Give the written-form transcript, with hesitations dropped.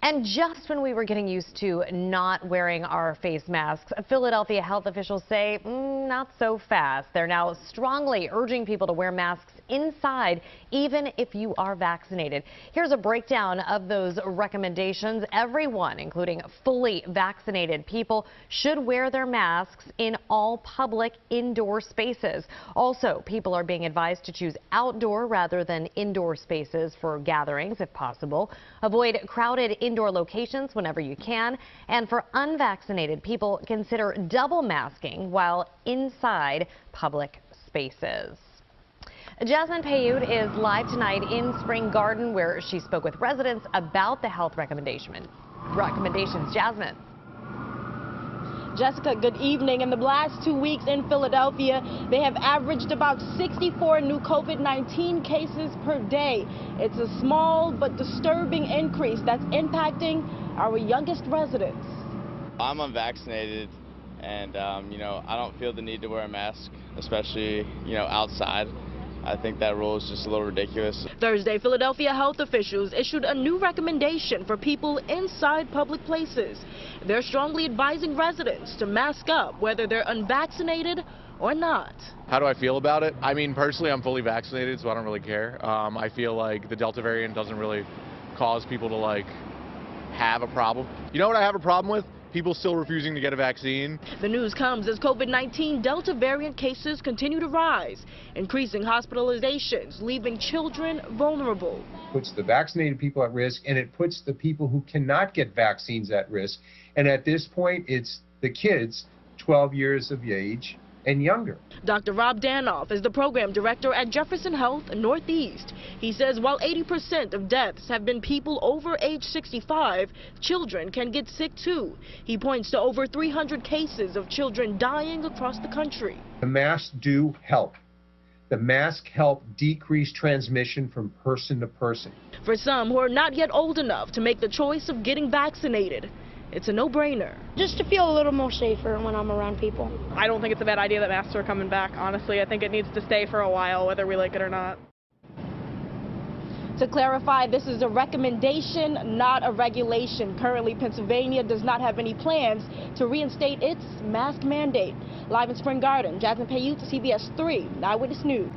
And just when we were getting used to not wearing our face masks, Philadelphia health officials say not so fast. They're now strongly urging people to wear masks inside, even if you are vaccinated. Here's a breakdown of those recommendations. Everyone, including fully vaccinated people, should wear their masks in all public indoor spaces. Also, people are being advised to choose outdoor rather than indoor spaces for gatherings if possible. Avoid crowded indoor locations whenever you can. And for unvaccinated people, consider double masking while inside public spaces. Jasmine Payoute is live tonight in Spring Garden, where she spoke with residents about the health recommendations. Jasmine. Jessica, good evening. In the last 2 weeks in Philadelphia, they have averaged about 64 new COVID-19 cases per day. It's a small but disturbing increase that's impacting our youngest residents. I'm unvaccinated, and I don't feel the need to wear a mask, especially outside. I think that rule is just a little ridiculous. Thursday, Philadelphia health officials issued a new recommendation for people inside public places. They're strongly advising residents to mask up, whether they're unvaccinated or not. How do I feel about it? I mean, personally, I'm fully vaccinated, so I don't really care. I feel like the Delta variant doesn't really cause people to have a problem. You know what I have a problem with? People still refusing to get a vaccine. The news comes as COVID-19 Delta variant cases continue to rise, increasing hospitalizations, leaving children vulnerable. Puts the vaccinated people at risk, and it puts the people who cannot get vaccines at risk. And at this point, it's the kids 12 years of age and younger. Dr. Rob Danoff is the program director at Jefferson Health Northeast. He says while 80% of deaths have been people over age 65, children can get sick too. He points to over 300 cases of children dying across the country. The masks do help. The masks help decrease transmission from person to person. For some who are not yet old enough to make the choice of getting vaccinated, it's a no-brainer. Just to feel a little more safer when I'm around people. I don't think it's a bad idea that masks are coming back, honestly. I think it needs to stay for a while, whether we like it or not. To clarify, this is a recommendation, not a regulation. Currently, Pennsylvania does not have any plans to reinstate its mask mandate. Live in Spring Garden, Jasmine Payoute, CBS 3 Eyewitness News.